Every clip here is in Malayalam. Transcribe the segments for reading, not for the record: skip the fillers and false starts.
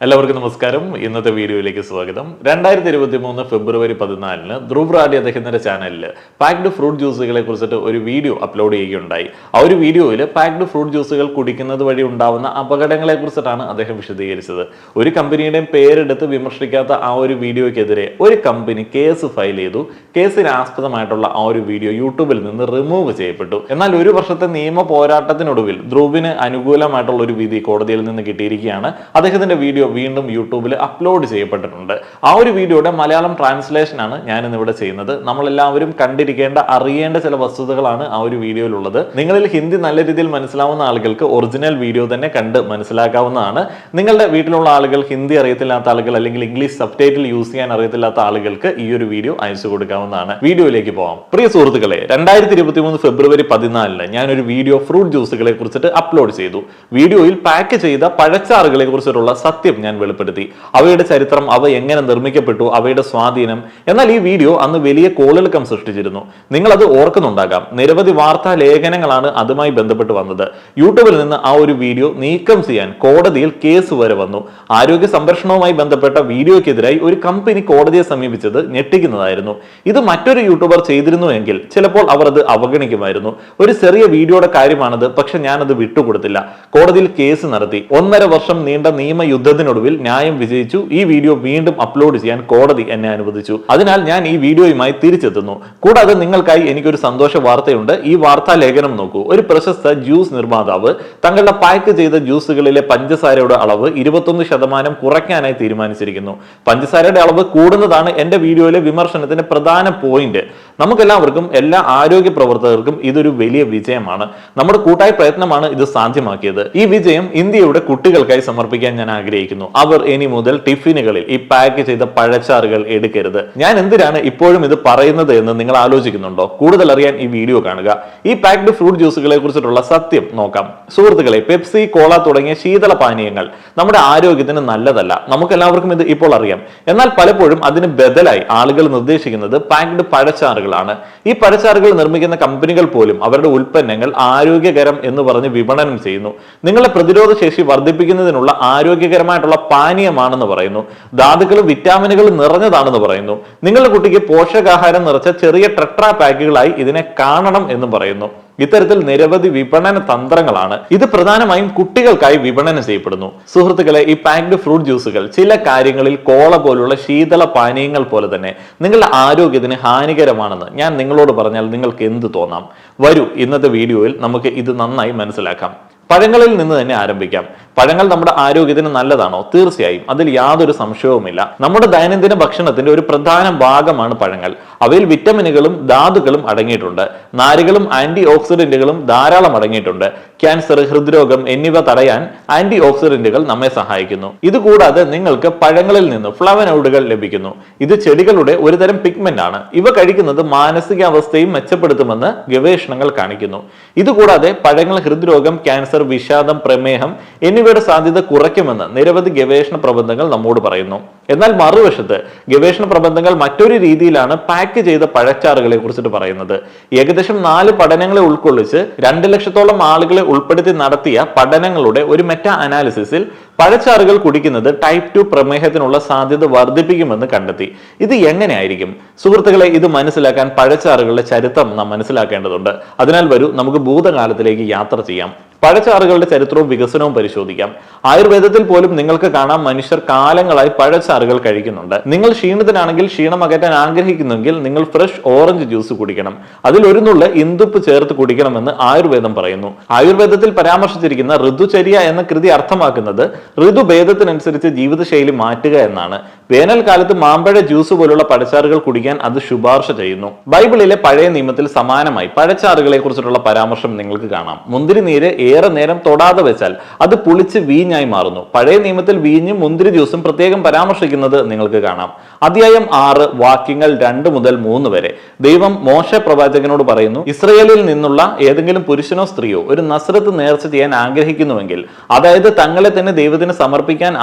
എല്ലാവർക്കും നമസ്കാരം. ഇന്നത്തെ വീഡിയോയിലേക്ക് സ്വാഗതം. 2023 ഫെബ്രുവരി 14 ധ്രുവ് റാഡി അദ്ദേഹത്തിന്റെ ചാനലിൽ പാക്ഡ് ഫ്രൂട്ട് ജ്യൂസുകളെ കുറിച്ചിട്ട് ഒരു വീഡിയോ അപ്ലോഡ് ചെയ്യുകയുണ്ടായി. ആ ഒരു വീഡിയോയിൽ പാക്ഡ് ഫ്രൂട്ട് ജ്യൂസുകൾ കുടിക്കുന്നത് വഴി ഉണ്ടാവുന്ന അപകടങ്ങളെ കുറിച്ചിട്ടാണ് അദ്ദേഹം വിശദീകരിച്ചത്. ഒരു കമ്പനിയുടെയും പേരെടുത്ത് വിമർശിക്കാത്ത ആ ഒരു വീഡിയോയ്ക്കെതിരെ ഒരു കമ്പനി കേസ് ഫയൽ ചെയ്തു. കേസിന് ആസ്പദമായിട്ടുള്ള ആ ഒരു വീഡിയോ യൂട്യൂബിൽ നിന്ന് റിമൂവ് ചെയ്യപ്പെട്ടു. എന്നാൽ ഒരു വർഷത്തെ നിയമ പോരാട്ടത്തിനൊടുവിൽ ധ്രുവിന് അനുകൂലമായിട്ടുള്ള ഒരു വിധി കോടതിയിൽ നിന്ന് കിട്ടിയിരിക്കുകയാണ്. അദ്ദേഹത്തിന്റെ വീഡിയോ വീണ്ടും യൂട്യൂബിൽ അപ്ലോഡ് ചെയ്യപ്പെട്ടിട്ടുണ്ട്. ആ ഒരു വീഡിയോയുടെ മലയാളം ട്രാൻസ്ലേഷൻ ആണ് ഞാൻ ഇന്നിവിടെ ചെയ്യുന്നത്. നമ്മളെല്ലാവരും കണ്ടിരിക്കേണ്ട അറിയേണ്ട ചില വസ്തുതകളാണ് ആ ഒരു വീഡിയോയിലുള്ളത്. നിങ്ങളിൽ ഹിന്ദി നല്ല രീതിയിൽ മനസ്സിലാവുന്ന ആളുകൾക്ക് ഒറിജിനൽ വീഡിയോ തന്നെ കണ്ട് മനസ്സിലാക്കാവുന്നതാണ്. നിങ്ങളുടെ വീട്ടിലുള്ള ആളുകൾ ഹിന്ദി അറിയത്തില്ലാത്ത ആളുകൾ അല്ലെങ്കിൽ ഇംഗ്ലീഷ് സബ്ടൈറ്റിൽ യൂസ് ചെയ്യാൻ അറിയത്തില്ലാത്ത ആളുകൾക്ക് ഈ ഒരു വീഡിയോ അയച്ചു കൊടുക്കാവുന്നതാണ്. വീഡിയോയിലേക്ക് പോകാം. പ്രിയ സുഹൃത്തുക്കളെ, 2023 ഫെബ്രുവരി 14 ഞാനൊരു വീഡിയോ ഫ്രൂട്ട് ജ്യൂസുകളെ കുറിച്ചിട്ട് അപ്ലോഡ് ചെയ്തു. വീഡിയോയിൽ പാക്ക് ചെയ്ത പഴച്ചാറുകളെ കുറിച്ചിട്ടുള്ള സത്യം ഞാൻ വെളിപ്പെടുത്തി. അവയുടെ ചരിത്രം, അവ എങ്ങനെ നിർമ്മിക്കപ്പെട്ടു, അവയുടെ സ്വാധീനം. എന്നാൽ ഈ വീഡിയോ അന്ന് വലിയ കോളിളക്കം സൃഷ്ടിച്ചിരുന്നു. നിങ്ങൾ അത് ഓർക്കുന്നുണ്ടാകാം. നിരവധി വാർത്താ ലേഖനങ്ങളാണ് അതുമായി ബന്ധപ്പെട്ട് വന്നത്. യൂട്യൂബിൽ നിന്ന് ആ ഒരു വീഡിയോ നീക്കം ചെയ്യാൻ കോടതിയിൽ കേസ് വരെ വന്നു. ആരോഗ്യ സംരക്ഷണവുമായി ബന്ധപ്പെട്ട വീഡിയോയ്ക്കെതിരായി ഒരു കമ്പനി കോടതിയെ സമീപിച്ചത് ഞെട്ടിക്കുന്നതായിരുന്നു. ഇത് മറ്റൊരു യൂട്യൂബർ ചെയ്തിരുന്നുവെങ്കിൽ ചിലപ്പോൾ അവർ അത് അവഗണിക്കുമായിരുന്നു. ഒരു ചെറിയ വീഡിയോയുടെ കാര്യമാണത്, പക്ഷെ ഞാനത് വിട്ടുകൊടുത്തില്ല. കോടതിയിൽ കേസ് നടത്തി. 1.5 വർഷം നീണ്ട നിയമയുദ്ധത്തിനൊടുവിൽ ന്യായം വിജയിച്ചു. ഈ വീഡിയോ വീണ്ടും അപ്ലോഡ് ചെയ്യാൻ കോടതി എന്നെ അനുവദിച്ചു. അതിനാൽ ഞാൻ ഈ വീഡിയോയുമായി തിരിച്ചെത്തുന്നു. കൂടാതെ നിങ്ങൾക്കായി എനിക്കൊരു സന്തോഷ വാർത്തയുണ്ട്. ഈ വാർത്താ ലേഖനം നോക്കൂ. ഒരു പ്രശസ്ത ജ്യൂസ് നിർമ്മാതാവ് തങ്ങളുടെ പാക്ക് ചെയ്ത ജ്യൂസുകളിലെ പഞ്ചസാരയുടെ അളവ് 21% കുറയ്ക്കാനായി തീരുമാനിച്ചിരിക്കുന്നു. പഞ്ചസാരയുടെ അളവ് കൂടുന്നതാണ് എന്റെ വീഡിയോയിലെ വിമർശനത്തിന്റെ പ്രധാന പോയിന്റ്. നമുക്കെല്ലാവർക്കും, എല്ലാ ആരോഗ്യ പ്രവർത്തകർക്കും ഇതൊരു വലിയ വിജയമാണ്. നമ്മുടെ കൂട്ടായ പ്രയത്നമാണ് ഇത് സാധ്യമാക്കിയത്. ഈ വിജയം ഇന്ത്യയുടെ കുട്ടികൾക്കായി സമർപ്പിക്കാൻ ഞാൻ ആഗ്രഹിക്കുന്നു. അവർ ഇനി മുതൽ ടിഫിനുകളിൽ ഈ പാക്ക് ചെയ്ത പഴച്ചാറുകൾ എടുക്കരുത്. ഞാൻ എന്തിനാണ് ഇപ്പോഴും ഇത് പറയുന്നത് എന്ന് നിങ്ങൾ ആലോചിക്കുന്നുണ്ടോ? കൂടുതൽ അറിയാൻ ഈ വീഡിയോ കാണുക. ഈ പാക്ഡ് ഫ്രൂട്ട് ജ്യൂസുകളെ കുറിച്ചിട്ടുള്ള സത്യം നോക്കാം. സുഹൃത്തുക്കളെ, പെപ്സി, കോള തുടങ്ങിയ ശീതള പാനീയങ്ങൾ നമ്മുടെ ആരോഗ്യത്തിന് നല്ലതല്ല. നമുക്കെല്ലാവർക്കും ഇത് ഇപ്പോൾ അറിയാം. എന്നാൽ പലപ്പോഴും അതിന് ബദലായി ആളുകൾ നിർദ്ദേശിക്കുന്നത് പാക്ഡ് പഴച്ചാറുകളാണ്. ഈ പഴച്ചാറുകൾ നിർമ്മിക്കുന്ന കമ്പനികൾ പോലും അവരുടെ ഉൽപ്പന്നങ്ങൾ ആരോഗ്യകരം എന്ന് പറഞ്ഞ് വിപണനം ചെയ്യുന്നു. നിങ്ങളുടെ പ്രതിരോധ ശേഷി വർദ്ധിപ്പിക്കുന്നതിനുള്ള ആരോഗ്യകരമായിട്ടുള്ള പാനീയമാണെന്ന് പറയുന്നു. ധാതുക്കളും വിറ്റാമിനുകളും നിറഞ്ഞതാണെന്ന് പറയുന്നു. നിങ്ങളുടെ കുട്ടിക്ക് പോഷകാഹാരം നിറച്ച ചെറിയ ടെട്രാ പാക്കുകളായി ഇതിനെ കാണണം എന്ന് പറയുന്നു. ഇത്തരത്തിൽ നിരവധി വിപണന തന്ത്രങ്ങളാണ്. ഇത് പ്രധാനമായും കുട്ടികൾക്കായി വിപണനം ചെയ്യപ്പെടുന്നു. സുഹൃത്തുക്കളെ, ഈ പാക്ഡ് ഫ്രൂട്ട് ജ്യൂസുകൾ ചില കാര്യങ്ങളിൽ കോള പോലുള്ള ശീതള പാനീയങ്ങൾ പോലെ തന്നെ നിങ്ങളുടെ ആരോഗ്യത്തിന് ഹാനികരമാണെന്ന് ഞാൻ നിങ്ങളോട് പറഞ്ഞാൽ നിങ്ങൾക്ക് എന്ത് തോന്നാം? വരൂ, ഇന്നത്തെ വീഡിയോയിൽ നമുക്ക് ഇത് നന്നായി മനസ്സിലാക്കാം. പഴങ്ങളിൽ നിന്ന് തന്നെ ആരംഭിക്കാം. പഴങ്ങൾ നമ്മുടെ ആരോഗ്യത്തിന് നല്ലതാണോ? തീർച്ചയായും, അതിൽ യാതൊരു സംശയവുമില്ല. നമ്മുടെ ദൈനംദിന ഭക്ഷണത്തിന്റെ ഒരു പ്രധാന ഭാഗമാണ് പഴങ്ങൾ. അവയിൽ വിറ്റമിനുകളും ധാതുക്കളും അടങ്ങിയിട്ടുണ്ട്. നാരുകളും ആന്റി ഓക്സിഡന്റുകളും ധാരാളം അടങ്ങിയിട്ടുണ്ട്. ക്യാൻസർ, ഹൃദ്രോഗം എന്നിവ തടയാൻ ആന്റി ഓക്സിഡന്റുകൾ നമ്മെ സഹായിക്കുന്നു. ഇതുകൂടാതെ നിങ്ങൾക്ക് പഴങ്ങളിൽ നിന്ന് ഫ്ലവനോയിഡുകൾ ലഭിക്കുന്നു. ഇത് ചെടികളുടെ ഒരുതരം പിഗ്മെന്റ് ആണ്. ഇവ കഴിക്കുന്നത് മാനസികാവസ്ഥയും മെച്ചപ്പെടുത്തുമെന്ന് ഗവേഷണങ്ങൾ കാണിക്കുന്നു. ഇതുകൂടാതെ പഴങ്ങൾ ഹൃദ്രോഗം, ക്യാൻസർ, വിഷാദം, പ്രമേഹം എന്നിവയുടെ സാധ്യത കുറയ്ക്കുമെന്ന് നിരവധി ഗവേഷണ പ്രബന്ധങ്ങൾ നമ്മോട് പറയുന്നു. എന്നാൽ മറുവശത്ത് ഗവേഷണ പ്രബന്ധങ്ങൾ മറ്റൊരു രീതിയിലാണ് പാക്ക് ചെയ്ത പഴച്ചാറുകളെ കുറിച്ചിട്ട് പറയുന്നത്. ഏകദേശം 4 പഠനങ്ങളെ ഉൾക്കൊള്ളിച്ച് 2 ലക്ഷത്തോളം ആളുകളെ ഉൾപ്പെടുത്തി നടത്തിയ പഠനങ്ങളുടെ ഒരു മെറ്റാ അനാലിസിസിൽ പഴച്ചാറുകൾ കുടിക്കുന്നത് ടൈപ്പ് 2 പ്രമേഹത്തിനുള്ള സാധ്യത വർദ്ധിപ്പിക്കുമെന്ന് കണ്ടെത്തി. ഇത് എങ്ങനെയായിരിക്കും? സുഹൃത്തുക്കളെ, ഇത് മനസ്സിലാക്കാൻ പഴച്ചാറുകളുടെ ചരിത്രം നാം മനസ്സിലാക്കേണ്ടതുണ്ട്. അതിനാൽ വരൂ, നമുക്ക് ഭൂതകാലത്തിലേക്ക് യാത്ര ചെയ്യാം. പഴച്ചാറുകളുടെ ചരിത്രവും വികസനവും പരിശോധിക്കാം. ആയുർവേദത്തിൽ പോലും നിങ്ങൾക്ക് കാണാം, മനുഷ്യർ കാലങ്ങളായി പഴച്ചാറുകൾ കഴിക്കുന്നുണ്ട്. നിങ്ങൾ ക്ഷീണിതനാണെങ്കിൽ, ക്ഷീണം അകറ്റാൻ ആഗ്രഹിക്കുന്നെങ്കിൽ നിങ്ങൾ ഫ്രഷ് ഓറഞ്ച് ജ്യൂസ് കുടിക്കണം. അതിൽ ഒരു നുള്ള് ഇന്ദുപ്പ് ചേർത്ത് കുടിക്കണമെന്ന് ആയുർവേദം പറയുന്നു. ആയുർവേദത്തിൽ പരാമർശിച്ചിരിക്കുന്ന ഋതുചര്യ എന്ന കൃതി അർത്ഥമാക്കുന്നത് ഋതുഭേദത്തിനനുസരിച്ച് ജീവിതശൈലി മാറ്റുക എന്നാണ്. വേനൽക്കാലത്ത് മാമ്പഴ ജ്യൂസ് പോലുള്ള പഴച്ചാറുകൾ കുടിക്കാൻ അത് ശുപാർശ ചെയ്യുന്നു. ബൈബിളിലെ പഴയ നിയമത്തിൽ സമാനമായി പഴച്ചാറുകളെ കുറിച്ചിട്ടുള്ള പരാമർശം നിങ്ങൾക്ക് കാണാം. മുന്തിരി നീര് ഏറെ നേരം തൊടാതെ വെച്ചാൽ അത് പുളിച്ച് വീഞ്ഞായി മാറുന്നു. പഴയ നിയമത്തിൽ വീഞ്ഞും മുന്തിരി ജ്യൂസും പ്രത്യേകം പരാമർശിക്കുന്നത് നിങ്ങൾക്ക് കാണാം. അധ്യായം 6 വാക്യങ്ങൾ 2 മുതൽ 3 വരെ ദൈവം മോശെ പ്രവാചകനോട് പറയുന്നു, ഇസ്രയേലിൽ നിന്നുള്ള ഏതെങ്കിലും പുരുഷനോ സ്ത്രീയോ ഒരു നസ്രത്ത് നേർച്ച ചെയ്യാൻ ആഗ്രഹിക്കുന്നുവെങ്കിൽ, അതായത് തങ്ങളെ തന്നെ ദൈവത്തിന് ദൈവത്തിന് സമർപ്പിക്കാൻ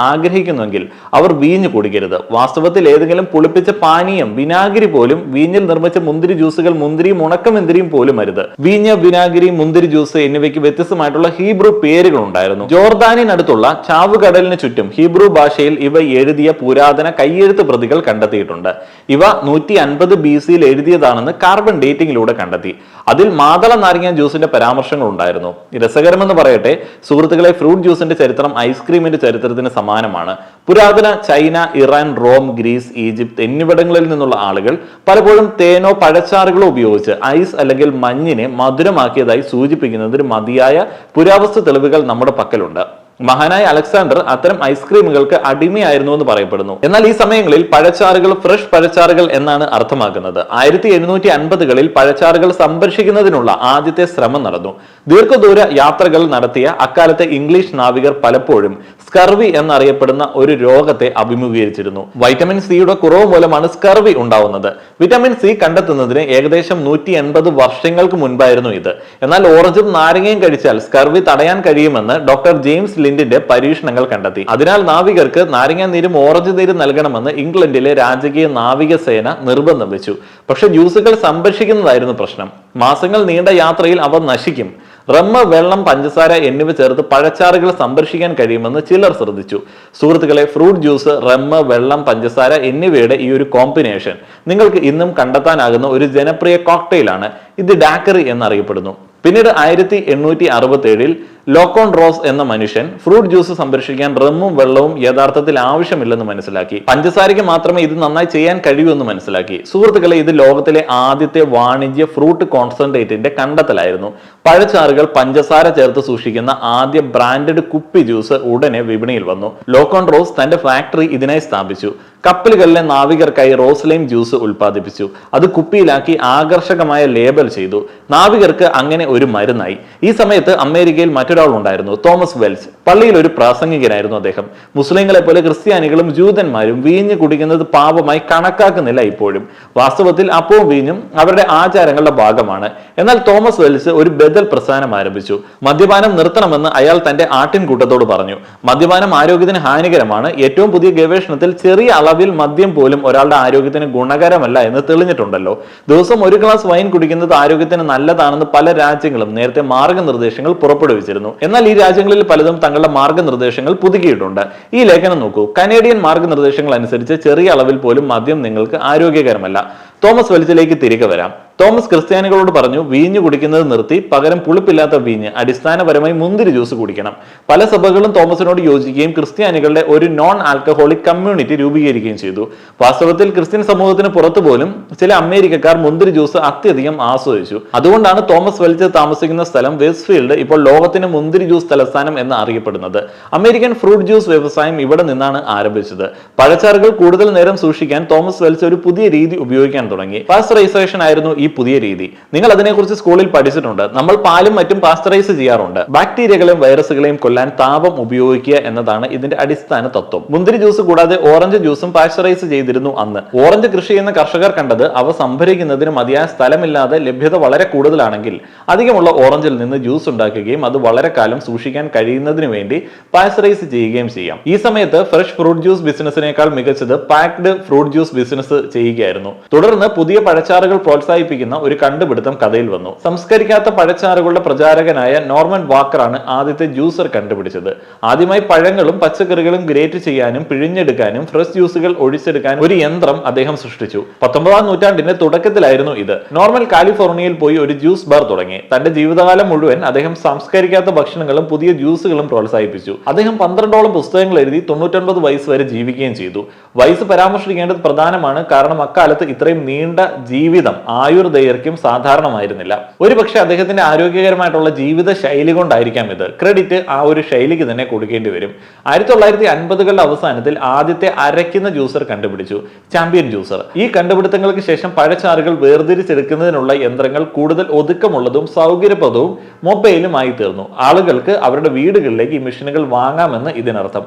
ആഗ്രഹിക്കുന്നുവെങ്കിൽ അവർ വീഞ്ഞ് കുടിക്കരുത്. വാസ്തവത്തിൽ ഏതെങ്കിലും പുളിപ്പിച്ച പാനീയം, വിനാഗിരി പോലും, വീഞ്ഞിൽ നിർമ്മിച്ച മുന്തിരി ജ്യൂസുകൾ, മുന്തിരിയും ഉണക്കമുന്തിരിയും പോലും അരുത്. വീഞ്ഞ്, വിനാഗിരി, മുന്തിരി ജ്യൂസ് എന്നിവയ്ക്ക് വ്യത്യസ്തമായിട്ടുള്ള ഹീബ്രു പേരുകൾ ഉണ്ടായിരുന്നു. ജോർദാനിനടുത്തുള്ള ചാവുകടലിന് ചുറ്റും ഹീബ്രു ഭാഷയിൽ ഇവ എഴുതിയ പുരാതന കയ്യെഴുത്ത് പ്രതികൾ കണ്ടെത്തിയിട്ടുണ്ട്. ഇവ 150 BC എഴുതിയതാണെന്ന് കാർബൺ ഡേറ്റിംഗിലൂടെ കണ്ടെത്തി. അതിൽ മാതള നാരങ്ങ ജ്യൂസിന്റെ പരാമർശങ്ങൾ ഉണ്ടായിരുന്നു. രസകരമെന്ന് പറയട്ടെ സുഹൃത്തുക്കളെ, ഫ്രൂട്ട് ജ്യൂസിന്റെ ചരിത്രം ഐസ്ക്രീമിന്റെ ചരിത്രത്തിന് സമാനമാണ്. പുരാതന China, Iran, Rome, Greece, Egypt എന്നിവിടങ്ങളിൽ നിന്നുള്ള ആളുകൾ പലപ്പോഴും തേനോ പഴച്ചാറുകളോ ഉപയോഗിച്ച് ഐസ് അല്ലെങ്കിൽ മഞ്ഞിനെ മധുരമാക്കിയതായി സൂചിപ്പിക്കുന്നതിന് മതിയായ പുരാവസ്തു തെളിവുകൾ നമ്മുടെ പക്കലുണ്ട്. മഹാനായ അലക്സാണ്ടർ അത്തരം ഐസ്ക്രീമുകൾക്ക് അടിമയായിരുന്നു എന്ന് പറയപ്പെടുന്നു. എന്നാൽ ഈ സമയങ്ങളിൽ പഴച്ചാറുകൾ ഫ്രഷ് പഴച്ചാറുകൾ എന്നാണ് അർത്ഥമാക്കുന്നത്. 1750കളിൽ പഴച്ചാറുകൾ സംരക്ഷിക്കുന്നതിനുള്ള ആദ്യത്തെ ശ്രമം നടന്നു. ദീർഘദൂര യാത്രകൾ നടത്തിയ അക്കാലത്തെ ഇംഗ്ലീഷ് നാവികർ പലപ്പോഴും സ്കർവി എന്നറിയപ്പെടുന്ന ഒരു രോഗത്തെ അഭിമുഖീകരിച്ചിരുന്നു. വൈറ്റമിൻ സിയുടെ കുറവ് മൂലമാണ് സ്കർവി ഉണ്ടാവുന്നത്. വിറ്റമിൻ സി കണ്ടെത്തുന്നതിന് ഏകദേശം 180 വർഷങ്ങൾക്ക് മുൻപായിരുന്നു ഇത്. എന്നാൽ ഓറഞ്ചും നാരങ്ങയും കഴിച്ചാൽ സ്കർവി തടയാൻ കഴിയുമെന്ന് ഡോക്ടർ ജെയിംസ് ലിൻഡിന്റെ പരീക്ഷണങ്ങൾ കണ്ടെത്തി. അതിനാൽ നാവികർക്ക് നാരങ്ങ നീരും ഓറഞ്ച് നീരും നൽകണമെന്ന് ഇംഗ്ലണ്ടിലെ രാജകീയ നാവികസേന നിർബന്ധം വെച്ചു. പക്ഷെ ജ്യൂസുകൾ സംരക്ഷിക്കുന്നതായിരുന്നു പ്രശ്നം. മാസങ്ങൾ നീണ്ട യാത്രയിൽ അവ നശിക്കും. റമ്മ്, വെള്ളം, പഞ്ചസാര എന്നിവ ചേർത്ത് പഴച്ചാറുകൾ സംരക്ഷിക്കാൻ കഴിയുമെന്ന് ചിലർ ശ്രദ്ധിച്ചു. സുഹൃത്തുക്കളെ, ഫ്രൂട്ട് ജ്യൂസ്, റമ്മ്, വെള്ളം, പഞ്ചസാര എന്നിവയുടെ ഈ ഒരു കോമ്പിനേഷൻ നിങ്ങൾക്ക് ഇന്നും കണ്ടെത്താനാകുന്ന ഒരു ജനപ്രിയ കോക്ടെയിലാണ്. ഇത് ഡാക്കറി എന്നറിയപ്പെടുന്നു. പിന്നീട് 1867 ലോക്കോൺ റോസ് എന്ന മനുഷ്യൻ ഫ്രൂട്ട് ജ്യൂസ് സംരക്ഷിക്കാൻ റമ്മും വെള്ളവും യഥാർത്ഥത്തിൽ ആവശ്യമില്ലെന്ന് മനസ്സിലാക്കി. പഞ്ചസാരയ്ക്ക് മാത്രമേ ഇത് നന്നായി ചെയ്യാൻ കഴിയൂ എന്ന് മനസ്സിലാക്കി. സുഹൃത്തുക്കളെ, ഇത് ലോകത്തിലെ ആദ്യത്തെ വാണിജ്യ ഫ്രൂട്ട് കോൺസെൻട്രേറ്റിന്റെ കണ്ടെത്തലായിരുന്നു. പഴച്ചാറുകൾ പഞ്ചസാര ചേർത്ത് സൂക്ഷിക്കുന്ന ആദ്യ ബ്രാൻഡഡ് കുപ്പി ജ്യൂസ് ഉടനെ വിപണിയിൽ വന്നു. ലോക്കോൺ റോസ് തന്റെ ഫാക്ടറി ഇതിനായി സ്ഥാപിച്ചു. കപ്പലുകളിലെ നാവികർക്കായി റോസ് ലൈം ജ്യൂസ് ഉൽപ്പാദിപ്പിച്ചു. അത് കുപ്പിയിലാക്കി ആകർഷകമായ ലേബൽ ചെയ്തു. നാവികർക്ക് അങ്ങനെ ഒരു മരുന്നായി. ഈ സമയത്ത് അമേരിക്കയിൽ മറ്റൊരാൾ ഉണ്ടായിരുന്നു, തോമസ് വെൽസ്. പള്ളിയിൽ ഒരു പ്രാസംഗികനായിരുന്നു അദ്ദേഹം. മുസ്ലിങ്ങളെ പോലെ ക്രിസ്ത്യാനികളും ജൂതന്മാരും വീഞ്ഞ് കുടിക്കുന്നത് പാപമായി കണക്കാക്കുന്നില്ല ഇപ്പോഴും. വാസ്തവത്തിൽ അപ്പവും വീഞ്ഞും അവരുടെ ആചാരങ്ങളുടെ ഭാഗമാണ്. എന്നാൽ തോമസ് വെൽസ് ഒരു ബദൽ പ്രസ്ഥാനം ആരംഭിച്ചു. മദ്യപാനം നിർത്തണമെന്ന് അയാൾ തന്റെ ആട്ടിൻകൂട്ടത്തോട് പറഞ്ഞു. മദ്യപാനം ആരോഗ്യത്തിന് ഹാനികരമാണ്. ഏറ്റവും പുതിയ ഗവേഷണത്തിൽ ചെറിയ അളവിൽ മദ്യം പോലും ഒരാളുടെ ആരോഗ്യത്തിന് ഗുണകരമല്ല എന്ന് തെളിഞ്ഞിട്ടുണ്ടല്ലോ. ദിവസം ഒരു ഗ്ലാസ് വൈൻ കുടിക്കുന്നത് ആരോഗ്യത്തിന് നല്ലതാണെന്ന് പല രാജ്യങ്ങളും നേരത്തെ മാർഗനിർദ്ദേശങ്ങൾ പുറപ്പെടുവിച്ചിരുന്നു. എന്നാൽ ഈ രാജ്യങ്ങളിൽ പലതും തങ്ങളുടെ മാർഗനിർദ്ദേശങ്ങൾ പുതുക്കിയിട്ടുണ്ട്. ഈ ലേഖനം നോക്കൂ. കനേഡിയൻ മാർഗനിർദ്ദേശങ്ങൾ അനുസരിച്ച് ചെറിയ അളവിൽ പോലും മദ്യം നിങ്ങൾക്ക് ആരോഗ്യകരമല്ല. തോമസ് വെൽസിലേക്ക് തിരികെ വരാം. തോമസ് ക്രിസ്ത്യാനികളോട് പറഞ്ഞു, വീഞ്ഞ് കുടിക്കുന്നത് നിർത്തി പകരം പുളിപ്പില്ലാത്ത വീഞ്ഞ്, അടിസ്ഥാനപരമായി മുന്തിരി ജ്യൂസ് കുടിക്കണം. പല സഭകളും തോമസിനോട് യോജിക്കുകയും ക്രിസ്ത്യാനികളുടെ ഒരു നോൺ ആൽക്കഹോളിക് കമ്മ്യൂണിറ്റി രൂപീകരിക്കുകയും ചെയ്തു. വാസ്തവത്തിൽ ക്രിസ്ത്യൻ സമൂഹത്തിന് പുറത്തു പോലും ചില അമേരിക്കക്കാർ മുന്തിരി ജ്യൂസ് അത്യധികം ആസ്വദിച്ചു. അതുകൊണ്ടാണ് തോമസ് വെൽസ് താമസിക്കുന്ന സ്ഥലം വെസ്റ്റ്ഫീൽഡ് ഇപ്പോൾ ലോകത്തിന് മുന്തിരി ജ്യൂസ് തലസ്ഥാനം എന്ന് അറിയപ്പെടുന്നത്. അമേരിക്കൻ ഫ്രൂട്ട് ജ്യൂസ് വ്യവസായം ഇവിടെ നിന്നാണ് ആരംഭിച്ചത്. പഴച്ചാറുകൾ കൂടുതൽ നേരം സൂക്ഷിക്കാൻ തോമസ് വെൽസ് ഒരു പുതിയ രീതി ഉപയോഗിക്കാൻ തുടങ്ങി. പാസ്ചറൈസേഷൻ ആയിരുന്നു ഈ പുതിയ രീതി. നിങ്ങൾ അതിനെക്കുറിച്ച് സ്കൂളിൽ പഠിച്ചിട്ടുണ്ട്. നമ്മൾ പാലും മറ്റും പാസ്ചറൈസ് ചെയ്യാറുണ്ട്. ബാക്ടീരിയകളെയും വൈറസുകളെയും കൊല്ലാൻ താപം ഉപയോഗിക്കുക എന്നതാണ് ഇതിന്റെ അടിസ്ഥാന തത്വം. മുന്തിരി ജ്യൂസ് കൂടാതെ ഓറഞ്ച് ജ്യൂസും പാസ്ചറൈസ് ചെയ്തിരുന്നു അന്ന്. ഓറഞ്ച് കൃഷി ചെയ്യുന്ന കർഷകർ കണ്ടത് അവ സംഭരിക്കുന്നതിന് മതിയായ സ്ഥലമില്ലാതെ ലഭ്യത വളരെ കൂടുതലാണെങ്കിൽ അധികമുള്ള ഓറഞ്ചിൽ നിന്ന് ജ്യൂസ് ഉണ്ടാക്കുകയും അത് വളരെ കാലം സൂക്ഷിക്കാൻ കഴിയുന്നതിന് വേണ്ടി പാസ്ചറൈസ് ചെയ്യുകയും ചെയ്യാം. ഈ സമയത്ത് ഫ്രഷ് ഫ്രൂട്ട് ജ്യൂസ് ബിസിനസിനേക്കാൾ മികച്ചത് പാക്ഡ് ഫ്രൂട്ട് ജ്യൂസ് ബിസിനസ് ചെയ്യുകയായിരുന്നു. തുടർന്ന് പുതിയ പഴച്ചാറുകൾ പ്രോത്സാഹിപ്പിക്കുന്ന ഒരു കണ്ടുപിടുത്തം കഥയിൽ വന്നു. സംസ്കരിക്കാത്ത പഴച്ചാറുകളുടെ പ്രചാരകനായ നോർമൻ വാക്കറാണ് ആദ്യത്തെ ജ്യൂസർ കണ്ടുപിടിച്ചത്. ആദ്യമായി പഴങ്ങളും പച്ചക്കറികളും ഗ്രേറ്റ് ചെയ്യാനും പിഴിഞ്ഞെടുക്കാനും ഫ്രഷ് ജ്യൂസുകൾ ഒഴിച്ചെടുക്കാനും ഒരു യന്ത്രം അദ്ദേഹം സൃഷ്ടിച്ചു. 19ാം നൂറ്റാണ്ടിന്റെ തുടക്കത്തിലായിരുന്നു ഇത്. നോർമൽ കാലിഫോർണിയയിൽ പോയി ഒരു ജ്യൂസ് ബാർ തുടങ്ങി. തന്റെ ജീവിതകാലം മുഴുവൻ അദ്ദേഹം സംസ്കരിക്കാത്ത ഭക്ഷണങ്ങളും പുതിയ ജ്യൂസുകളും പ്രോത്സാഹിപ്പിച്ചു. അദ്ദേഹം 12ഓളം പുസ്തകങ്ങൾ എഴുതി 99 വയസ്സ് വരെ ജീവിക്കുകയും ചെയ്തു. വയസ്സ് പരാമർശിക്കേണ്ടത് പ്രധാനമാണ്, കാരണം അക്കാലത്ത് ഇത്രയും നീണ്ട ജീവിതം, ആയുർദൈർഘ്യം സാധാരണമായിരുന്നില്ല. ഒരുപക്ഷെ അദ്ദേഹത്തിന്റെ ആരോഗ്യകരമായിട്ടുള്ള ജീവിത ശൈലി കൊണ്ടായിരിക്കാം ഇത്. ക്രെഡിറ്റ് ആ ഒരു ശൈലിക്ക് തന്നെ കൊടുക്കേണ്ടി വരും. 1950കളുടെ അവസാനത്തിൽ ആദ്യത്തെ അരയ്ക്കുന്ന ജ്യൂസർ കണ്ടുപിടിച്ചു, ചാമ്പ്യൻ ജ്യൂസർ. ഈ കണ്ടുപിടുത്തങ്ങൾക്ക് ശേഷം പഴച്ചാറുകൾ വേർതിരിച്ചെടുക്കുന്നതിനുള്ള യന്ത്രങ്ങൾ കൂടുതൽ ഒതുക്കമുള്ളതും സൗകര്യപ്രദവും മൊബൈലുമായി തീർന്നു. ആളുകൾക്ക് അവരുടെ വീടുകളിലേക്ക് ഈ മെഷീനുകൾ വാങ്ങാമെന്ന് ഇതിനർത്ഥം.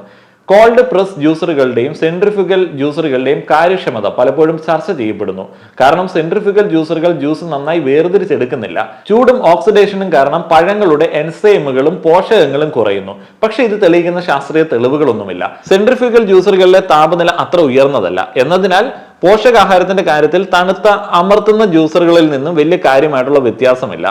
കോൾഡ് പ്രസ് ജ്യൂസറുകളുടെയും സെൻട്രിഫ്യൂഗൽ ജ്യൂസറുകളുടെയും കാര്യക്ഷമത പലപ്പോഴും ചർച്ച ചെയ്യപ്പെടുന്നു. കാരണം സെൻട്രിഫ്യൂഗൽ ജ്യൂസറുകൾ ജ്യൂസ് നന്നായി വേർതിരിച്ചെടുക്കുന്നില്ല. ചൂടും ഓക്സിഡേഷനും കാരണം പഴങ്ങളുടെ എൻസൈമുകളും പോഷകങ്ങളും കുറയുന്നു. പക്ഷെ ഇത് തെളിയിക്കുന്ന ശാസ്ത്രീയ തെളിവുകളൊന്നുമില്ല. സെൻട്രിഫ്യൂഗൽ ജ്യൂസറുകളിലെ താപനില അത്ര ഉയർന്നതല്ല എന്നതിനാൽ പോഷകാഹാരത്തിന്റെ കാര്യത്തിൽ തണുത്ത അമർത്തുന്ന ജ്യൂസറുകളിൽ നിന്നും വലിയ കാര്യമായിട്ടുള്ള വ്യത്യാസമില്ല.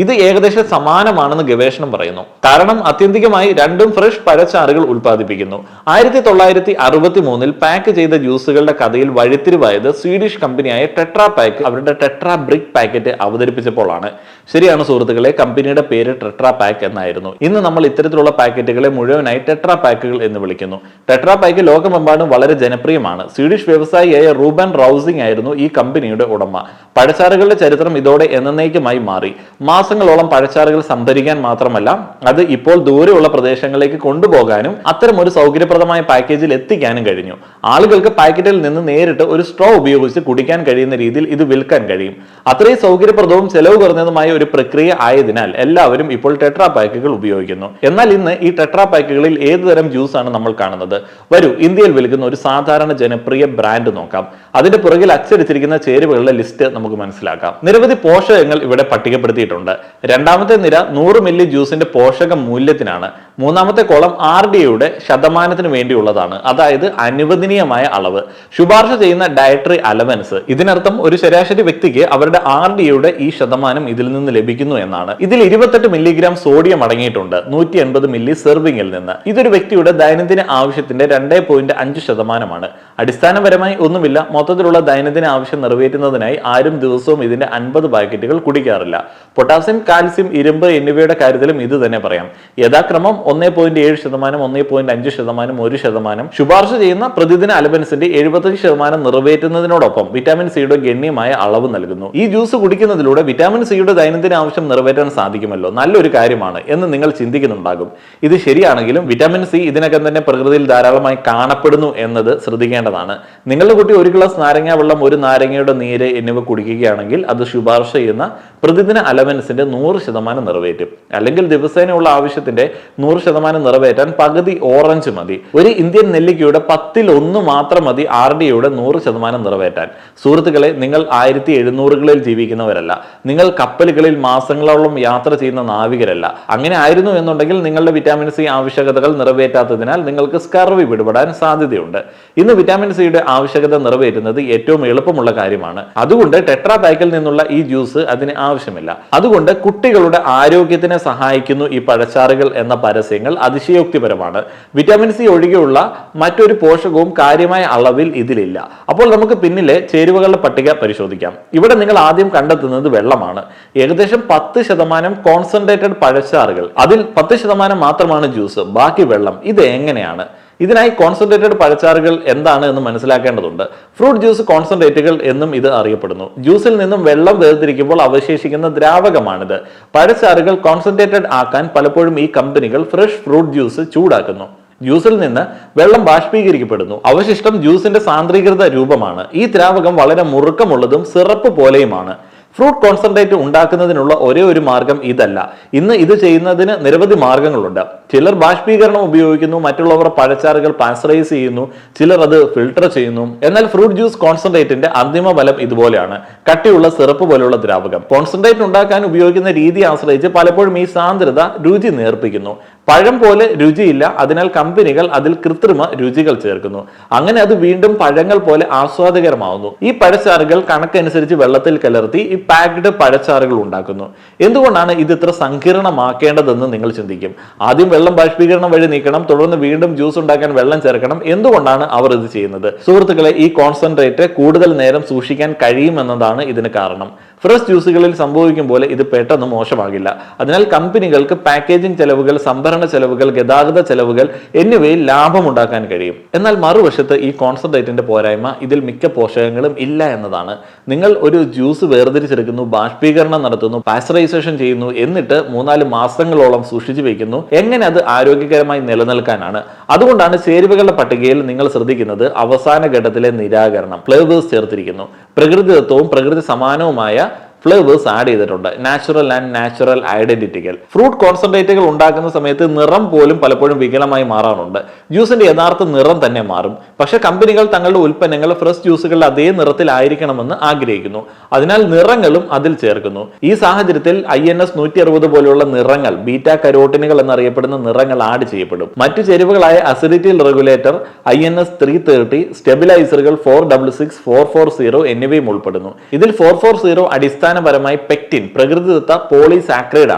ഇത് ഏകദേശം സമാനമാണെന്ന് ഗവേഷണം പറയുന്നു. കാരണം ആത്യന്തികമായി രണ്ടും ഫ്രഷ് പഴച്ചാറുകൾ ഉൽപ്പാദിപ്പിക്കുന്നു. 1963 പാക്ക് ചെയ്ത ജ്യൂസുകളുടെ കഥയിൽ വഴിത്തിരിവായത് സ്വീഡിഷ് കമ്പനിയായ ടെട്രാ പാക്ക് അവരുടെ ടെട്രാ ബ്രിക് പാക്കറ്റ് അവതരിപ്പിച്ചപ്പോഴാണ്. ശരിയാണ് സുഹൃത്തുക്കളെ, കമ്പനിയുടെ പേര് ടെട്രാ പാക്ക് എന്നായിരുന്നു. ഇന്ന് നമ്മൾ ഇത്തരത്തിലുള്ള പാക്കറ്റുകളെ മുഴുവനായി ടെട്രാ പാക്കുകൾ എന്ന് വിളിക്കുന്നു. ടെട്രാ പാക്ക് ലോകമെമ്പാടും വളരെ ജനപ്രിയമാണ്. സ്വീഡിഷ് വ്യവസായിയായ റൂബൻ റൗസിംഗ് ആയിരുന്നു ഈ കമ്പനിയുടെ ഉടമ. പഴച്ചാറുകളുടെ ചരിത്രം ഇതോടെ എന്നേക്കുമായി മാറി. മാസങ്ങളോളം പഴച്ചാറുകൾ സംഭരിക്കാൻ മാത്രമല്ല, അത് ഇപ്പോൾ ദൂരെയുള്ള പ്രദേശങ്ങളിലേക്ക് കൊണ്ടുപോകാനും അത്തരം ഒരു സൗകര്യപ്രദമായ പാക്കേജിൽ എത്തിക്കാനും കഴിഞ്ഞു. ആളുകൾക്ക് പാക്കറ്റിൽ നിന്ന് നേരിട്ട് ഒരു സ്ട്രോ ഉപയോഗിച്ച് കുടിക്കാൻ കഴിയുന്ന രീതിയിൽ ഇത് വിൽക്കാൻ കഴിയും. അത്രയും സൗകര്യപ്രദവും ചെലവ് കുറഞ്ഞതുമായ ഒരു പ്രക്രിയ ആയതിനാൽ എല്ലാവരും ഇപ്പോൾ ടെട്രാ പാക്കുകൾ ഉപയോഗിക്കുന്നു. എന്നാൽ ഇന്ന് ഈ ടെട്രാ പാക്കുകളിൽ ഏതുതരം ജ്യൂസ് ആണ് നമ്മൾ കാണുന്നത്? വരൂ, ഇന്ത്യയിൽ വിൽക്കുന്ന ഒരു സാധാരണ ജനപ്രിയ ബ്രാൻഡ് നോക്കാം. അതിന്റെ പുറകിൽ അച്ചടിച്ചിരിക്കുന്ന ചേരുവകളുടെ ലിസ്റ്റ് നമുക്ക് മനസ്സിലാക്കാം. നിരവധി പോഷകങ്ങൾ ഇവിടെ പട്ടികപ്പെടുത്തിയിട്ടുണ്ട്. രണ്ടാമത്തെ നിര 100 മില്ലി ജ്യൂസിന്റെ പോഷക മൂല്യത്തിനാണ്. മൂന്നാമത്തെ കോളം RDA ശതമാനത്തിന് വേണ്ടിയുള്ളതാണ്, അതായത് അനുവദനീയമായ അളവ്. ശുപാർശ ചെയ്യുന്ന ഡയറ്ററി അലവൻസ്. ഇതിനർത്ഥം ഒരു ശരാശരി വ്യക്തിക്ക് അവരുടെ RDA ഈ ശതമാനം ഇതിൽ നിന്ന് ലഭിക്കുന്നു എന്നാണ്. ഇതിൽ 28 മില്ലിഗ്രാം സോഡിയം അടങ്ങിയിട്ടുണ്ട് 180 മില്ലി സെർവിംഗിൽ നിന്ന്. ഇതൊരു വ്യക്തിയുടെ ദൈനംദിന ആവശ്യത്തിന്റെ 2.5%. അടിസ്ഥാനപരമായി ഒന്നുമില്ല. മൊത്തത്തിലുള്ള ദൈനംദിന ആവശ്യം നിറവേറ്റുന്നതിനായി ആരും ദിവസവും ഇതിന്റെ 50 പാക്കറ്റുകൾ കുടിക്കാറില്ല. പൊട്ടാസ്യം, കാൽസ്യം, ഇരുമ്പ് എന്നിവയുടെ കാര്യത്തിലും ഇത് തന്നെ പറയാം. യഥാക്രമം 1.7%, 1.5%, 1%. ശുപാർശ ചെയ്യുന്ന പ്രതിദിന അലവൻസിന്റെ 75% നിറവേറ്റുന്നതിനോടൊപ്പം വിറ്റാമിൻ സിയുടെ ഗണ്യമായ അളവ് നൽകുന്നു. ഈ ജ്യൂസ് കുടിക്കുന്നതിലൂടെ വിറ്റാമിൻ സിയുടെ ദൈനംദിന ആവശ്യം നിറവേറ്റാൻ സാധിക്കുമല്ലോ, നല്ലൊരു കാര്യമാണ് എന്ന് നിങ്ങൾ ചിന്തിക്കുന്നുണ്ടാകും. ഇത് ശരിയാണെങ്കിലും വിറ്റാമിൻ സി ഇതിനകം തന്നെ പ്രകൃതിയിൽ ധാരാളമായി കാണപ്പെടുന്നു എന്നത് ശ്രദ്ധിക്കേണ്ടതാണ്. നിങ്ങളുടെ കുട്ടി ഒരു ഗ്ലാസ് നാരങ്ങ വെള്ളം, ഒരു നാരങ്ങയുടെ നീര് എന്നിവ കുടിക്കുകയാണെങ്കിൽ അത് ശുപാർശ ചെയ്യുന്ന പ്രതിദിന അലവൻസിന്റെ 100% നിറവേറ്റും. അല്ലെങ്കിൽ ദിവസേനയുള്ള ആവശ്യത്തിന്റെ 100% നിറവേറ്റാൻ പകുതി ഓറഞ്ച് മതി. ഒരു ഇന്ത്യൻ നെല്ലിക്കയുടെ 10% മാത്രം മതി RDA 100% നിറവേറ്റാൻ. സുഹൃത്തുക്കളെ, നിങ്ങൾ 1700കളിൽ ജീവിക്കുന്നവരല്ല. നിങ്ങൾ കപ്പലുകളിൽ മാസങ്ങളോളം യാത്ര ചെയ്യുന്ന നാവികരല്ല. അങ്ങനെ ആയിരുന്നു എന്നുണ്ടെങ്കിൽ നിങ്ങളുടെ വിറ്റാമിൻ സി ആവശ്യകതകൾ നിറവേറ്റാത്തതിനാൽ നിങ്ങൾക്ക് സ്കർവി പിടിപെടാൻ സാധ്യതയുണ്ട്. ഇന്ന് വിറ്റാമിൻ സിയുടെ ആവശ്യകത നിറവേറ്റുന്നത് ഏറ്റവും എളുപ്പമുള്ള കാര്യമാണ്. അതുകൊണ്ട് ടെട്രാ പാക്കിൽ നിന്നുള്ള ഈ ജ്യൂസ് അതിന് ആവശ്യമില്ല. അതുകൊണ്ട് കുട്ടികളുടെ ആരോഗ്യത്തിനെ സഹായിക്കുന്നു ഈ പഴച്ചാറുകൾ എന്ന പരസ്യങ്ങൾ അതിശയോക്തിപരമാണ്. വിറ്റാമിൻ സി ഒഴികെയുള്ള മറ്റൊരു പോഷകവും കാര്യമായ അളവിൽ ഇതിലില്ല. അപ്പോൾ നമുക്ക് പിന്നിലെ ചേരുവകളുടെ പട്ടിക പരിശോധിക്കാം. ഇവിടെ നിങ്ങൾ ആദ്യം കണ്ടെത്തുന്നത് വെള്ളമാണ്. ഏകദേശം 10% കോൺസെൻട്രേറ്റഡ് പഴച്ചാറുകൾ, അതിൽ 10% മാത്രമാണ് ജ്യൂസ്, ബാക്കി വെള്ളം. ഇത് എങ്ങനെയാണ്? ഇതിനായി കോൺസെൻട്രേറ്റഡ് പഴച്ചാറുകൾ എന്താണ് എന്ന് മനസ്സിലാക്കേണ്ടതുണ്ട്. ഫ്രൂട്ട് ജ്യൂസ് കോൺസെൻട്രേറ്റുകൾ എന്നും ഇത് അറിയപ്പെടുന്നു. ജ്യൂസിൽ നിന്നും വെള്ളം വേർതിരിക്കുമ്പോൾ അവശേഷിക്കുന്ന ദ്രാവകമാണിത്. പഴച്ചാറുകൾ കോൺസെൻട്രേറ്റഡ് ആക്കാൻ പലപ്പോഴും ഈ കമ്പനികൾ ഫ്രഷ് ഫ്രൂട്ട് ജ്യൂസ് ചൂടാക്കുന്നു. ജ്യൂസിൽ നിന്ന് വെള്ളം ബാഷ്പീകരിക്കപ്പെടുന്നു. അവശിഷ്ടം ജ്യൂസിന്റെ സാന്ദ്രീകൃത രൂപമാണ്. ഈ ദ്രാവകം വളരെ മുറുക്കമുള്ളതും സിറപ്പ് പോലെയുമാണ്. ഫ്രൂട്ട് കോൺസെൻട്രേറ്റ് ഉണ്ടാക്കുന്നതിനുള്ള ഒരേ ഒരു മാർഗം ഇതല്ല. ഇന്ന് ഇത് ചെയ്യുന്നതിന് നിരവധി മാർഗങ്ങളുണ്ട്. ചിലർ ബാഷ്പീകരണം ഉപയോഗിക്കുന്നു, മറ്റുള്ളവർ പഴച്ചാറുകൾ പാസ്ചറൈസ് ചെയ്യുന്നു, ചിലർ അത് ഫിൽട്ടർ ചെയ്യുന്നു. എന്നാൽ ഫ്രൂട്ട് ജ്യൂസ് കോൺസെൻട്രേറ്റിന്റെ അന്തിമ ഫലം ഇതുപോലെയാണ്: കട്ടിയുള്ള സിറപ്പ് പോലെയുള്ള ദ്രാവകം. കോൺസെൻട്രേറ്റ് ഉണ്ടാക്കാൻ ഉപയോഗിക്കുന്ന രീതി ആശ്രയിച്ച് പലപ്പോഴും ഈ സാന്ദ്രത രുചി നേർപ്പിക്കുന്നു. പഴം പോലെ രുചിയില്ല, അതിനാൽ കമ്പനികൾ അതിൽ കൃത്രിമ രുചികൾ ചേർക്കുന്നു. അങ്ങനെ അത് വീണ്ടും പഴങ്ങൾ പോലെ ആസ്വാദകരമാവുന്നു. ഈ പഴച്ചാറുകൾ കണക്കനുസരിച്ച് വെള്ളത്തിൽ കലർത്തി ഈ പാക്ഡ് പഴച്ചാറുകൾ ഉണ്ടാക്കുന്നു. എന്തുകൊണ്ടാണ് ഇത് ഇത്ര സങ്കീർണമാക്കേണ്ടതെന്ന് നിങ്ങൾ ചിന്തിക്കും. ആദ്യം വെള്ളം ബാഷ്പീകരണം വഴി നീക്കണം, തുടർന്ന് വീണ്ടും ജ്യൂസ് ഉണ്ടാക്കാൻ വെള്ളം ചേർക്കണം. എന്തുകൊണ്ടാണ് അവർ ഇത് ചെയ്യുന്നത്? സുഹൃത്തുക്കളെ, ഈ കോൺസെൻട്രേറ്റ് കൂടുതൽ നേരം സൂക്ഷിക്കാൻ കഴിയുമെന്നതാണ് ഇതിന് കാരണം. ഫ്രഷ് ജ്യൂസുകളിൽ സംഭവിക്കും പോലെ ഇത് പെട്ടെന്ന് മോശമാകില്ല. അതിനാൽ കമ്പനികൾക്ക് പാക്കേജിംഗ് ചെലവുകൾ, സംഭരണ ചെലവുകൾ, ഗതാഗത ചെലവുകൾ എന്നിവയിൽ ലാഭം ഉണ്ടാക്കാൻ കഴിയും. എന്നാൽ മറുവശത്ത് ഈ കോൺസെൻട്രേറ്റിന്റെ പോരായ്മ ഇതിൽ മിക്ക പോഷകങ്ങളും ഇല്ല എന്നതാണ്. നിങ്ങൾ ഒരു ജ്യൂസ് വേർതിരിച്ചെടുക്കുന്നു, ബാഷ്പീകരണം നടത്തുന്നു, പാസ്ചറൈസേഷൻ ചെയ്യുന്നു, എന്നിട്ട് 3-4 മാസങ്ങളോളം സൂക്ഷിച്ചു വെക്കുന്നു. എങ്ങനെ അത് ആരോഗ്യകരമായി നിലനിൽക്കാനാണ്? അതുകൊണ്ടാണ് ചേരുവകളുടെ പട്ടികയിൽ നിങ്ങൾ ശ്രദ്ധിക്കുന്നത് അവസാന ഘട്ടത്തിലെ നിരാകരണം, ഫ്ലേവേഴ്സ് ചേർത്തിരിക്കുന്നു. പ്രകൃതിദത്തവും പ്രകൃതി സമാനവുമായ ഫ്ലേവേഴ്സ് ആഡ് ചെയ്തിട്ടുണ്ട്. നാച്ചുറൽ ആൻഡ് നാച്ചുറൽ ഐഡന്റിറ്റികൾ. ഫ്രൂട്ട് കോൺസെൻട്രേറ്റുകൾ ഉണ്ടാക്കുന്ന സമയത്ത് നിറം പോലും പലപ്പോഴും വികലമായി മാറാറുണ്ട്. ജ്യൂസിന്റെ യഥാർത്ഥ നിറം തന്നെ മാറും. പക്ഷെ കമ്പനികൾ തങ്ങളുടെ ഉൽപ്പന്നങ്ങൾ ഫ്രഷ് ജ്യൂസുകളുടെ അതേ നിറത്തിലായിരിക്കണമെന്ന് ആഗ്രഹിക്കുന്നു. അതിനാൽ നിറങ്ങളും അതിൽ ചേർക്കുന്നു. ഈ സാഹചര്യത്തിൽ INS 160 പോലെയുള്ള നിറങ്ങൾ, ബീറ്റാ കരോട്ടിനുകൾ എന്നറിയപ്പെടുന്ന നിറങ്ങൾ ആഡ് ചെയ്യപ്പെടും. മറ്റു ചേരുവകളായ അസിഡിറ്റി റെഗുലേറ്റർ, INS 330, സ്റ്റെബിലൈസറുകൾ 466, 440 എന്നിവയും ഉൾപ്പെടുന്നു. ഇതിൽ 440 അടിസ്ഥാനപരമായി പെക്റ്റിൻ, പ്രകൃതിദത്ത പോളിസാക്രൈഡ്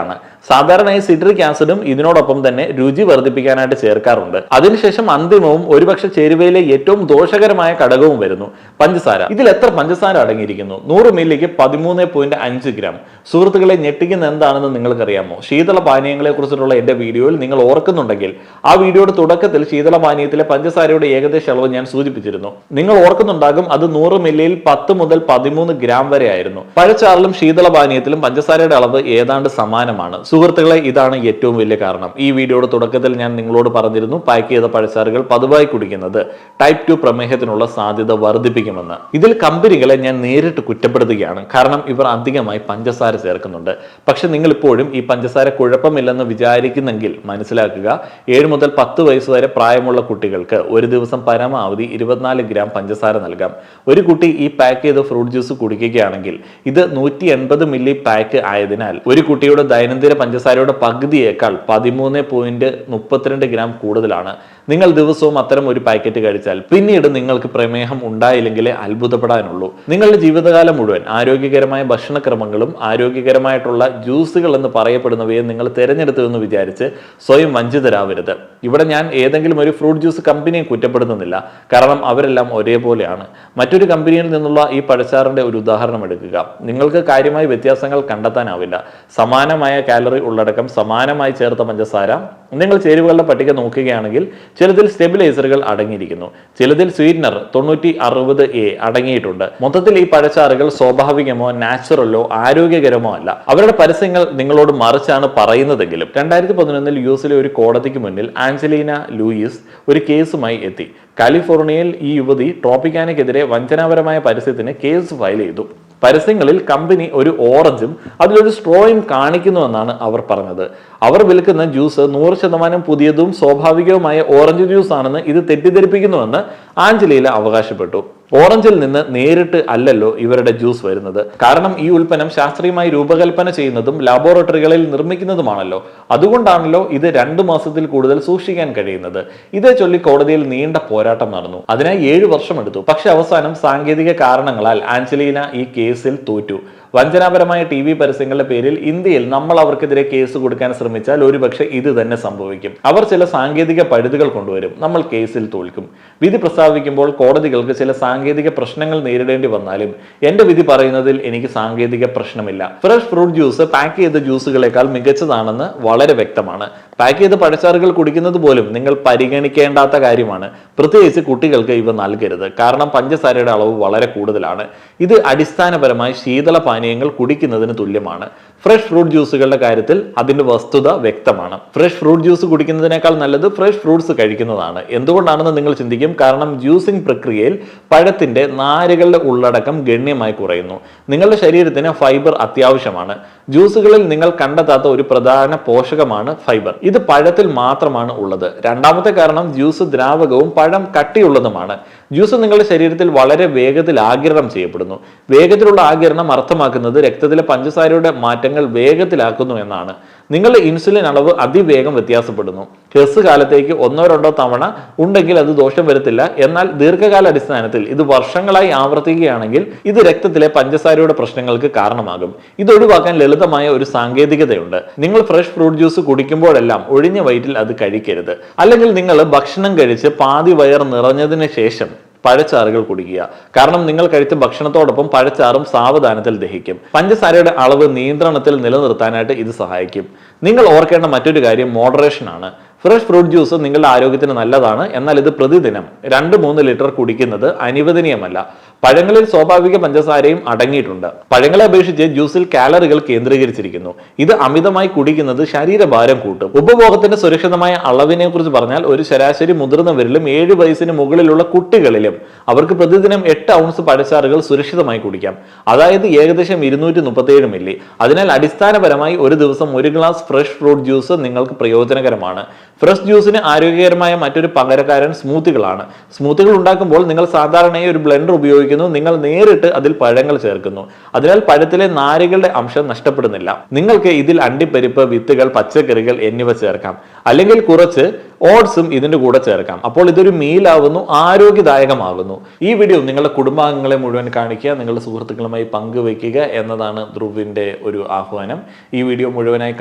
ആണ്. സാധാരണയായി സിട്രിക് ആസിഡും ഇതിനോടൊപ്പം തന്നെ രുചി വർദ്ധിപ്പിക്കാനായിട്ട് ചേർക്കാറുണ്ട്. അതിനുശേഷം അന്തിമവും ഒരുപക്ഷെ ചേരുവയിലെ ഏറ്റവും ദോഷകരമായ ഘടകവും വരുന്നു, പഞ്ചസാര. ഇതിൽ എത്ര പഞ്ചസാര അടങ്ങിയിരിക്കുന്നു? 100 മില്ലിക്ക് 13.5 ഗ്രാം. സുഹൃത്തുക്കളെ, ഞെട്ടിക്കുന്ന എന്താണെന്ന് നിങ്ങൾക്കറിയാമോ? ശീതള പാനീയങ്ങളെ കുറിച്ചിട്ടുള്ള എന്റെ വീഡിയോയിൽ നിങ്ങൾ ഓർക്കുന്നുണ്ടെങ്കിൽ ആ വീഡിയോയുടെ തുടക്കത്തിൽ ശീതള പാനീയത്തിലെ പഞ്ചസാരയുടെ ഏകദേശ അളവ് ഞാൻ സൂചിപ്പിച്ചിരുന്നു. നിങ്ങൾ ഓർക്കുന്നുണ്ടാകും, അത് 100 മില്ലിയിൽ 10 മുതൽ 13 ഗ്രാം വരെ ആയിരുന്നു. പഴച്ചാറിലും ശീതള പാനീയത്തിലും പഞ്ചസാരയുടെ അളവ് ഏതാണ്ട് സമാനമാണ്. സുഹൃത്തുക്കളെ, ഇതാണ് ഏറ്റവും വലിയ കാരണം. ഈ വീഡിയോയുടെ തുടക്കത്തിൽ ഞാൻ നിങ്ങളോട് പറഞ്ഞിരുന്നു, പാക്ക് ചെയ്ത പഴച്ചാറുകൾ പതിവായി കുടിക്കുന്നത് ടൈപ്പ് 2 പ്രമേഹത്തിനുള്ള സാധ്യത വർദ്ധിപ്പിക്കുമെന്ന്. ഇതിൽ കമ്പനികളെ ഞാൻ നേരിട്ട് കുറ്റപ്പെടുത്തുകയാണ്. കാരണം ഇവർ അധികമായി പഞ്ചസാര ചേർക്കുന്നുണ്ട്. പക്ഷെ നിങ്ങൾ ഇപ്പോഴും ഈ പഞ്ചസാര കുഴപ്പമില്ലെന്ന് വിചാരിക്കുന്നെങ്കിൽ മനസ്സിലാക്കുക, 7 മുതൽ 10 വയസ്സ് വരെ പ്രായമുള്ള കുട്ടികൾക്ക് ഒരു ദിവസം പരമാവധി 24 ഗ്രാം പഞ്ചസാര നൽകാം. ഒരു കുട്ടി ഈ പാക്ക് ചെയ്ത ഫ്രൂട്ട് ജ്യൂസ് കുടിക്കുകയാണെങ്കിൽ ഇത് 180 മില്ലി പാക്ക് ആയതിനാൽ ഒരു കുട്ടിയുടെ ദൈനംദിന പഞ്ചസാരയുടെ പകുതിയേക്കാൾ 13.32 ഗ്രാം കൂടുതലാണ്. നിങ്ങൾ ദിവസവും അത്തരം ഒരു പാക്കറ്റ് കഴിച്ചാൽ പിന്നീട് നിങ്ങൾക്ക് പ്രമേഹം ഉണ്ടായില്ലെങ്കിലേ അത്ഭുതപ്പെടാനുള്ളൂ. നിങ്ങളുടെ ജീവിതകാലം മുഴുവൻ ആരോഗ്യകരമായ ഭക്ഷണക്രമങ്ങളും ആരോഗ്യകരമായിട്ടുള്ള ജ്യൂസുകൾ എന്ന് പറയപ്പെടുന്നവയെ നിങ്ങൾ തിരഞ്ഞെടുത്തു എന്ന് വിചാരിച്ച് സ്വയം വഞ്ചിതരാവരുത്. ഇവിടെ ഞാൻ ഏതെങ്കിലും ഒരു ഫ്രൂട്ട് ജ്യൂസ് കമ്പനിയെ കുറ്റപ്പെടുത്തുന്നില്ല, കാരണം അവരെല്ലാം ഒരേപോലെയാണ്. മറ്റൊരു കമ്പനിയിൽ നിന്നുള്ള ഈ പഴച്ചാറിന്റെ ഒരു ഉദാഹരണം എടുക്കുക. നിങ്ങൾക്ക് കാര്യമായ വ്യത്യാസങ്ങൾ കണ്ടെത്താനാവില്ല. സമാനമായ കാലറി ഉള്ളടക്കം, സമാനമായി ചേർത്ത പഞ്ചസാര. നിങ്ങൾ ചേരുവകളുടെ പട്ടിക നോക്കുകയാണെങ്കിൽ ചിലതിൽ സ്റ്റെബിലൈസറുകൾ അടങ്ങിയിരിക്കുന്നു, ചിലതിൽ സ്വീറ്റ്നർ 9060A അടങ്ങിയിട്ടുണ്ട്. മൊത്തത്തിൽ ഈ പഴച്ചാറുകൾ സ്വാഭാവികമോ നാച്ചുറലോ ആരോഗ്യകരമോ അല്ല. അവരുടെ പരസ്യങ്ങൾ നിങ്ങളോട് മറിച്ചാണ് പറയുന്നതെങ്കിലും 2011 US ഒരു കോടതിക്ക് മുന്നിൽ ആഞ്ചലീന ലൂയിസ് ഒരു കേസുമായി എത്തി. കാലിഫോർണിയയിൽ ഈ യുവതി ട്രോപ്പിക്കാനയ്ക്കെതിരെ വഞ്ചനാപരമായ പരസ്യത്തിന് കേസ് ഫയൽ ചെയ്തു. പരസ്യങ്ങളിൽ കമ്പനി ഒരു ഓറഞ്ചും അതിലൊരു സ്ട്രോയും കാണിക്കുന്നുവെന്നാണ് അവർ പറഞ്ഞത്. അവർ വിൽക്കുന്ന ജ്യൂസ് 100% പുതിയതും സ്വാഭാവികവുമായ ഓറഞ്ച് ജ്യൂസ് ആണെന്ന് ഇത് തെറ്റിദ്ധരിപ്പിക്കുന്നുവെന്ന് ആഞ്ചലീന അവകാശപ്പെട്ടു. ഓറഞ്ചിൽ നിന്ന് നേരിട്ട് അല്ലല്ലോ ഇവരുടെ ജ്യൂസ് വരുന്നത്. കാരണം ഈ ഉൽപ്പന്നം ശാസ്ത്രീയമായി രൂപകൽപ്പന ചെയ്യുന്നതും ലാബോറട്ടറികളിൽ നിർമ്മിക്കുന്നതുമാണല്ലോ. അതുകൊണ്ടാണല്ലോ ഇത് 2 മാസത്തിൽ കൂടുതൽ സൂക്ഷിക്കാൻ കഴിയുന്നത്. ഇതേ ചൊല്ലി കോടതിയിൽ നീണ്ട പോരാട്ടം നടന്നു. അതിനായി 7 വർഷം എടുത്തു. പക്ഷെ അവസാനം സാങ്കേതിക കാരണങ്ങളാൽ ആഞ്ചലീന ഈ കേസിൽ തോറ്റു. വഞ്ചനാപരമായ TV പരസ്യങ്ങളുടെ പേരിൽ ഇന്ത്യയിൽ നമ്മൾ അവർക്കെതിരെ കേസ് കൊടുക്കാൻ ശ്രമിച്ചാൽ ഒരുപക്ഷെ ഇത് തന്നെ സംഭവിക്കും. അവർ ചില സാങ്കേതിക പഴുതുകൾ കൊണ്ടുവരും, നമ്മൾ കേസിൽ തോൽക്കും. വിധി പ്രസ്താവിക്കുമ്പോൾ കോടതികൾക്ക് ചില സാങ്കേതിക പ്രശ്നങ്ങൾ നേരിടേണ്ടി വന്നാലും എന്റെ വിധി പറയുന്നതിൽ എനിക്ക് സാങ്കേതിക പ്രശ്നമില്ല. ഫ്രഷ് ഫ്രൂട്ട് ജ്യൂസ് പാക്ക് ചെയ്ത ജ്യൂസുകളെക്കാൾ മികച്ചതാണെന്ന് വളരെ വ്യക്തമാണ്. പാക്ക് ചെയ്ത പഴച്ചാറുകൾ കുടിക്കുന്നത് പോലും നിങ്ങൾ പരിഗണിക്കേണ്ടാത്ത കാര്യമാണ്. പ്രത്യേകിച്ച് കുട്ടികൾക്ക് ഇവ നൽകരുത്, കാരണം പഞ്ചസാരയുടെ അളവ് വളരെ കൂടുതലാണ്. ഇത് അടിസ്ഥാനപരമായി ശീതള പാനീയങ്ങൾ കുടിക്കുന്നതിന് തുല്യമാണ്. ഫ്രഷ് ഫ്രൂട്ട് ജ്യൂസുകളുടെ കാര്യത്തിൽ അതിന്റെ വസ്തുത വ്യക്തമാണ്. ഫ്രഷ് ഫ്രൂട്ട് ജ്യൂസ് കുടിക്കുന്നതിനേക്കാൾ നല്ലത് ഫ്രഷ് ഫ്രൂട്ട്സ് കഴിക്കുന്നതാണ്. എന്തുകൊണ്ടാണെന്ന് നിങ്ങൾ ചിന്തിക്കും. കാരണം ജ്യൂസിംഗ് പ്രക്രിയയിൽ പഴത്തിന്റെ നാരുകളുടെ ഉള്ളടക്കം ഗണ്യമായി കുറയുന്നു. നിങ്ങളുടെ ശരീരത്തിന് ഫൈബർ അത്യാവശ്യമാണ്. ജ്യൂസുകളിൽ നിങ്ങൾ കണ്ടെത്താത്ത ഒരു പ്രധാന പോഷകമാണ് ഫൈബർ. ഇത് പഴത്തിൽ മാത്രമാണ് ഉള്ളത്. രണ്ടാമത്തെ കാരണം ജ്യൂസ് ദ്രാവകവും പഴം കട്ടിയുള്ളതുമാണ്. ജ്യൂസ് നിങ്ങളുടെ ശരീരത്തിൽ വളരെ വേഗത്തിൽ ആഗിരണം ചെയ്യപ്പെടുന്നു. വേഗത്തിലുള്ള ആഗിരണം അർത്ഥമാക്കുന്നത് രക്തത്തിലെ പഞ്ചസാരയുടെ മാറ്റങ്ങൾ വേഗത്തിലാക്കുന്നു എന്നാണ്. നിങ്ങളുടെ ഇൻസുലിൻ അളവ് അതിവേഗം വ്യത്യാസപ്പെടുന്നു. ഹ്രസ്വകാലത്തേക്ക് 1-2 തവണ ഉണ്ടെങ്കിൽ അത് ദോഷം വരുത്തില്ല. എന്നാൽ ദീർഘകാല അടിസ്ഥാനത്തിൽ ഇത് വർഷങ്ങളായി ആവർത്തിക്കുകയാണെങ്കിൽ ഇത് രക്തത്തിലെ പഞ്ചസാരയുടെ പ്രശ്നങ്ങൾക്ക് കാരണമാകും. ഇത് ഒഴിവാക്കാൻ ലളിതമായ ഒരു സാങ്കേതികതയുണ്ട്. നിങ്ങൾ ഫ്രഷ് ഫ്രൂട്ട് ജ്യൂസ് കുടിക്കുമ്പോഴെല്ലാം ഒഴിഞ്ഞ വയറ്റിൽ അത് കഴിക്കരുത്. അല്ലെങ്കിൽ നിങ്ങൾ ഭക്ഷണം കഴിച്ച് പാതി വയർ നിറഞ്ഞതിന് ശേഷം പഴച്ചാറുകൾ കുടിക്കുക. കാരണം നിങ്ങൾ കഴിച്ച ഭക്ഷണത്തോടൊപ്പം പഴച്ചാറും സാവധാനത്തിൽ ദഹിക്കും. പഞ്ചസാരയുടെ അളവ് നിയന്ത്രണത്തിൽ നിലനിർത്താനായിട്ട് ഇത് സഹായിക്കും. നിങ്ങൾ ഓർക്കേണ്ട മറ്റൊരു കാര്യം മോഡറേഷൻ ആണ്. ഫ്രഷ് ഫ്രൂട്ട് ജ്യൂസ് നിങ്ങളുടെ ആരോഗ്യത്തിന് നല്ലതാണ്. എന്നാൽ ഇത് പ്രതിദിനം 2-3 ലിറ്റർ കുടിക്കുന്നത് അനുവദനീയമല്ല. പഴങ്ങളിൽ സ്വാഭാവിക പഞ്ചസാരയും അടങ്ങിയിട്ടുണ്ട്. പഴങ്ങളെ അപേക്ഷിച്ച് ജ്യൂസിൽ കാലറികൾ കേന്ദ്രീകരിച്ചിരിക്കുന്നു. ഇത് അമിതമായി കുടിക്കുന്നത് ശരീരഭാരം കൂട്ടും. ഉപഭോഗത്തിന്റെ സുരക്ഷിതമായ അളവിനെ കുറിച്ച് പറഞ്ഞാൽ ഒരു ശരാശരി മുതിർന്നവരിലും 7 വയസ്സിന് മുകളിലുള്ള കുട്ടികളിലും അവർക്ക് പ്രതിദിനം 8 ഔൺസ് പഴച്ചാറുകൾ സുരക്ഷിതമായി കുടിക്കാം. അതായത് ഏകദേശം 237 മില്ലി. അതിനാൽ അടിസ്ഥാനപരമായി ഒരു ദിവസം 1 ഗ്ലാസ് ഫ്രഷ് ഫ്രൂട്ട് ജ്യൂസ് നിങ്ങൾക്ക് പ്രയോജനകരമാണ്. ഫ്രഷ് ജ്യൂസിന് ആരോഗ്യകരമായ മറ്റൊരു പകരക്കാരൻ സ്മൂത്തികളാണ്. സ്മൂത്തികൾ ഉണ്ടാക്കുമ്പോൾ നിങ്ങൾ സാധാരണയായി ഒരു ബ്ലെൻഡർ ഉപയോഗിക്കുന്നു. നിങ്ങൾ നേരിട്ട് അതിൽ പഴങ്ങൾ ചേർക്കുന്നു. അതിനാൽ പഴത്തിലെ നാരുകളുടെ അംശം നഷ്ടപ്പെടുന്നില്ല. നിങ്ങൾക്ക് ഇതിൽ അണ്ടിപ്പരിപ്പ്, വിത്തുകൾ, പച്ചക്കറികൾ എന്നിവ ചേർക്കാം. അല്ലെങ്കിൽ കുറച്ച് ഓട്സും ഇതിന്റെ കൂടെ ചേർക്കാം. അപ്പോൾ ഇതൊരു മീലാവുന്നു, ആരോഗ്യദായകമാകുന്നു. ഈ വീഡിയോ നിങ്ങളുടെ കുടുംബാംഗങ്ങളെ മുഴുവൻ കാണിക്കുക, നിങ്ങളുടെ സുഹൃത്തുക്കളുമായി പങ്കുവയ്ക്കുക എന്നതാണ് ധ്രുവിന്റെ ഒരു ആഹ്വാനം. ഈ വീഡിയോ മുഴുവനായി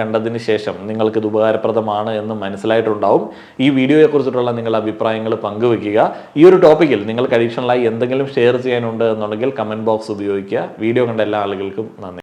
കണ്ടതിന് ശേഷം നിങ്ങൾക്ക് ഇത് ഉപകാരപ്രദമാണ് എന്ന് മനസ്സിലായിട്ടുണ്ടാവും. ഈ വീഡിയോയെ കുറിച്ചിട്ടുള്ള നിങ്ങളുടെ അഭിപ്രായങ്ങൾ പങ്കുവയ്ക്കുക. ഈ ഒരു ടോപ്പിക്കിൽ നിങ്ങൾക്ക് അഡീഷണലായി എന്തെങ്കിലും ഷെയർ ചെയ്യാനുണ്ട് എന്നുണ്ടെങ്കിൽ കമന്റ് ബോക്സ് ഉപയോഗിക്കുക. വീഡിയോ കണ്ട എല്ലാ ആളുകൾക്കും നന്ദി.